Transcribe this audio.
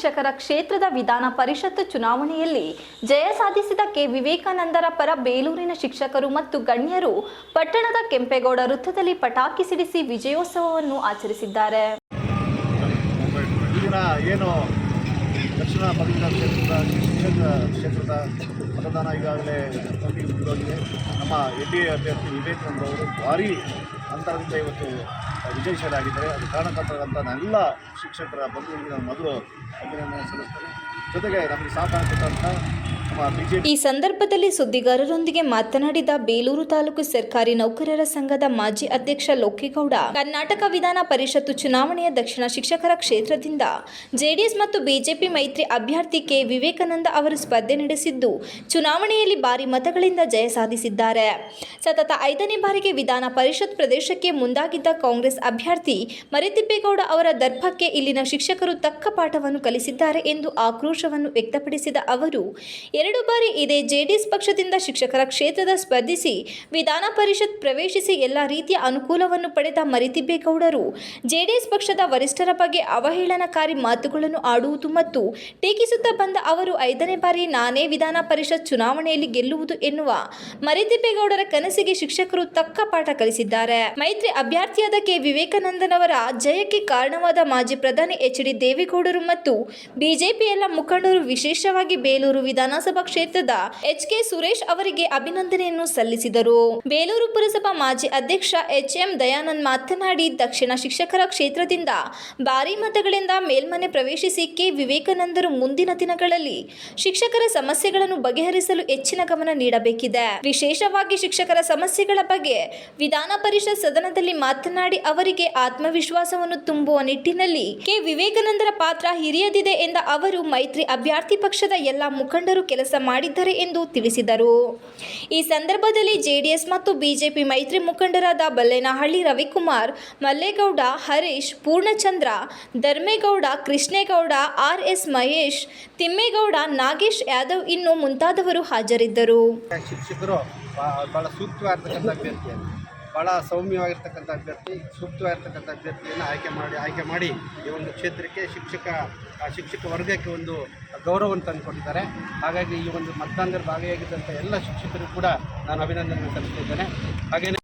ಶಿಕ್ಷಕರ ಕ್ಷೇತ್ರದ ವಿಧಾನ ಪರಿಷತ್ ಚುನಾವಣೆಯಲ್ಲಿ ಜಯ ಸಾಧಿಸಿದ ಕೆ ವಿವೇಕಾನಂದರ ಪರ ಬೇಲೂರಿನ ಶಿಕ್ಷಕರು ಮತ್ತು ಗಣ್ಯರು ಪಟ್ಟಣದ ಕೆಂಪೇಗೌಡ ವೃತ್ತದಲ್ಲಿ ಪಟಾಕಿ ಸಿಡಿಸಿ ವಿಜಯೋತ್ಸವವನ್ನು ಆಚರಿಸಿದ್ದಾರೆ. ಏನು ದಕ್ಷಿಣ ಪದವೀಧರ ಕ್ಷೇತ್ರದ ಮತದಾನ ಈಗಾಗಲೇ ಮುಗಿದೋಗಿದೆ. ನಮ್ಮ ಎನ್ಡಿಎ ಅಭ್ಯರ್ಥಿ ವಿವೇಕಾನಂದ ಅವರು ಭಾರೀ ಅಂತರದಿಂದ ಇವತ್ತು ವಿಜಯಶಾಲಿಯಾಗಿದ್ದಾರೆ. ಅದು ಕಾರಣಕರ್ತರಂಥ ಎಲ್ಲ ಶಿಕ್ಷಕರ ಬಂಧುಗಳಿಗೆ ನಾನು ಮೊದಲು ಅಭಿನಂದನೆ ಸಲ್ಲಿಸ್ತೇನೆ. ಜೊತೆಗೆ ನಮಗೆ ಸಹಕಾರ ಕೊಟ್ಟಂಥ ಈ ಸಂದರ್ಭದಲ್ಲಿ ಸುದ್ದಿಗಾರರೊಂದಿಗೆ ಮಾತನಾಡಿದ ಬೇಲೂರು ತಾಲೂಕು ಸರ್ಕಾರಿ ನೌಕರರ ಸಂಘದ ಮಾಜಿ ಅಧ್ಯಕ್ಷ ಲೋಕೇಗೌಡ, ಕರ್ನಾಟಕ ವಿಧಾನ ಪರಿಷತ್ತು ಚುನಾವಣೆಯ ದಕ್ಷಿಣ ಶಿಕ್ಷಕರ ಕ್ಷೇತ್ರದಿಂದ ಜೆಡಿಎಸ್ ಮತ್ತು ಬಿಜೆಪಿ ಮೈತ್ರಿ ಅಭ್ಯರ್ಥಿ ಕೆ ವಿವೇಕಾನಂದ ಅವರು ಸ್ಪರ್ಧೆ ನಡೆಸಿದ್ದು ಚುನಾವಣೆಯಲ್ಲಿ ಭಾರಿ ಮತಗಳಿಂದ ಜಯ ಸಾಧಿಸಿದ್ದಾರೆ. ಸತತ 5ನೇ ಬಾರಿಗೆ ವಿಧಾನ ಪರಿಷತ್ ಪ್ರದೇಶಕ್ಕೆ ಮುಂದಾಗಿದ್ದ ಕಾಂಗ್ರೆಸ್ ಅಭ್ಯರ್ಥಿ ಮರಿತಿಬ್ಬೇಗೌಡ ಅವರ ದರ್ಪಕ್ಕೆ ಇಲ್ಲಿನ ಶಿಕ್ಷಕರು ತಕ್ಕ ಪಾಠವನ್ನು ಕಲಿಸಿದ್ದಾರೆ ಎಂದು ಆಕ್ರೋಶವನ್ನು ವ್ಯಕ್ತಪಡಿಸಿದ ಅವರು, 2 ಬಾರಿ ಇದೇ ಜೆಡಿಎಸ್ ಪಕ್ಷದಿಂದ ಶಿಕ್ಷಕರ ಕ್ಷೇತ್ರದ ಸ್ಪರ್ಧಿಸಿ ವಿಧಾನ ಪರಿಷತ್ ಪ್ರವೇಶಿಸಿ ಎಲ್ಲ ರೀತಿಯ ಅನುಕೂಲವನ್ನು ಪಡೆದ ಮರಿತಿಬ್ಬೇಗೌಡರು ಜೆಡಿಎಸ್ ಪಕ್ಷದ ವರಿಷ್ಠರ ಬಗ್ಗೆ ಅವಹೇಳನಕಾರಿ ಮಾತುಗಳನ್ನು ಆಡುವುದು ಮತ್ತು ಟೀಕಿಸುತ್ತಾ ಬಂದ ಅವರು 5ನೇ ಬಾರಿ ನಾನೇ ವಿಧಾನ ಪರಿಷತ್ ಚುನಾವಣೆಯಲ್ಲಿ ಗೆಲ್ಲುವುದು ಎನ್ನುವ ಮರಿತಿಬ್ಬೇಗೌಡರ ಕನಸಿಗೆ ಶಿಕ್ಷಕರು ತಕ್ಕ ಪಾಠ ಕಲಿಸಿದ್ದಾರೆ. ಮೈತ್ರಿ ಅಭ್ಯರ್ಥಿಯಾದ ಕೆ ವಿವೇಕಾನಂದನವರ ಜಯಕ್ಕೆ ಕಾರಣವಾದ ಮಾಜಿ ಪ್ರಧಾನಿ ಎಚ್.ಡಿ. ದೇವೇಗೌಡರು ಮತ್ತು ಬಿಜೆಪಿ ಎಲ್ಲ ಮುಖಂಡರು, ವಿಶೇಷವಾಗಿ ಬೇಲೂರು ವಿಧಾನಸಭಾ ಕ್ಷೇತ್ರದ ಎಚ್.ಕೆ. ಸುರೇಶ್ ಅವರಿಗೆ ಅಭಿನಂದನೆಯನ್ನು ಸಲ್ಲಿಸಿದರು. ಬೇಲೂರು ಪುರಸಭಾ ಮಾಜಿ ಅಧ್ಯಕ್ಷ ಎಚ್.ಎಂ. ದಯಾನಂದ್ ಮಾತನಾಡಿ, ದಕ್ಷಿಣ ಶಿಕ್ಷಕರ ಕ್ಷೇತ್ರದಿಂದ ಭಾರೀ ಮತಗಳಿಂದ ಮೇಲ್ಮನೆ ಪ್ರವೇಶಿಸಿ ಕೆ ವಿವೇಕಾನಂದರು ಮುಂದಿನ ದಿನಗಳಲ್ಲಿ ಶಿಕ್ಷಕರ ಸಮಸ್ಯೆಗಳನ್ನು ಬಗೆಹರಿಸಲು ಹೆಚ್ಚಿನ ಗಮನ ನೀಡಬೇಕಿದೆ. ವಿಶೇಷವಾಗಿ ಶಿಕ್ಷಕರ ಸಮಸ್ಯೆಗಳ ಬಗ್ಗೆ ವಿಧಾನ ಪರಿಷತ್ ಸದನದಲ್ಲಿ ಮಾತನಾಡಿ ಅವರಿಗೆ ಆತ್ಮವಿಶ್ವಾಸವನ್ನು ತುಂಬುವ ನಿಟ್ಟಿನಲ್ಲಿ ಕೆ ವಿವೇಕಾನಂದರ ಪಾತ್ರ ಹಿರಿಯದಿದೆ ಎಂದ ಅವರು, ಮೈತ್ರಿ ಅಭ್ಯರ್ಥಿ ಪಕ್ಷದ ಎಲ್ಲ ಮುಖಂಡರು ಕೆಲಸ ಮಾಡಿದ್ದಾರೆ ಎಂದು ತಿಳಿಸಿದರು. ಈ ಸಂದರ್ಭದಲ್ಲಿ ಜೆಡಿಎಸ್ ಮತ್ತು ಬಿಜೆಪಿ ಮೈತ್ರಿ ಮುಖಂಡರಾದ ಬಲ್ಲೇನಹಳ್ಳಿ ರವಿಕುಮಾರ್, ಮಲ್ಲೇಗೌಡ, ಹರೀಶ್, ಪೂರ್ಣಚಂದ್ರ, ಧರ್ಮೇಗೌಡ, ಕೃಷ್ಣೇಗೌಡ, ಆರ್.ಎಸ್. ಮಹೇಶ್, ತಿಮ್ಮೇಗೌಡ, ನಾಗೇಶ್ ಯಾದವ್ ಇನ್ನು ಮುಂತಾದವರು ಹಾಜರಿದ್ದರು. ಶಿಕ್ಷಕರು ಬಹಳ ಸೂಕ್ತವಾಗಿರ್ತಕ್ಕಂಥ ಅಭ್ಯರ್ಥಿ, ಭಾಳ ಸೌಮ್ಯವಾಗಿರ್ತಕ್ಕಂಥ ಅಭ್ಯರ್ಥಿ, ಸೂಕ್ತವಾಗಿರ್ತಕ್ಕಂಥ ಅಭ್ಯರ್ಥಿಯನ್ನು ಆಯ್ಕೆ ಮಾಡಿ ಈ ಒಂದು ಕ್ಷೇತ್ರಕ್ಕೆ ಶಿಕ್ಷಕ ವರ್ಗಕ್ಕೆ ಒಂದು ಗೌರವವನ್ನು ತಂದುಕೊಟ್ಟಿದ್ದಾರೆ. ಹಾಗಾಗಿ ಈ ಒಂದು ಮತದಾನದಲ್ಲಿ ಭಾಗಿಯಾಗಿದ್ದಂಥ ಎಲ್ಲ ಶಿಕ್ಷಕರು ಕೂಡ ನಾನು ಅಭಿನಂದನೆ ಸಲ್ಲಿಸುತ್ತಿದ್ದೇನೆ. ಹಾಗೆಯೇ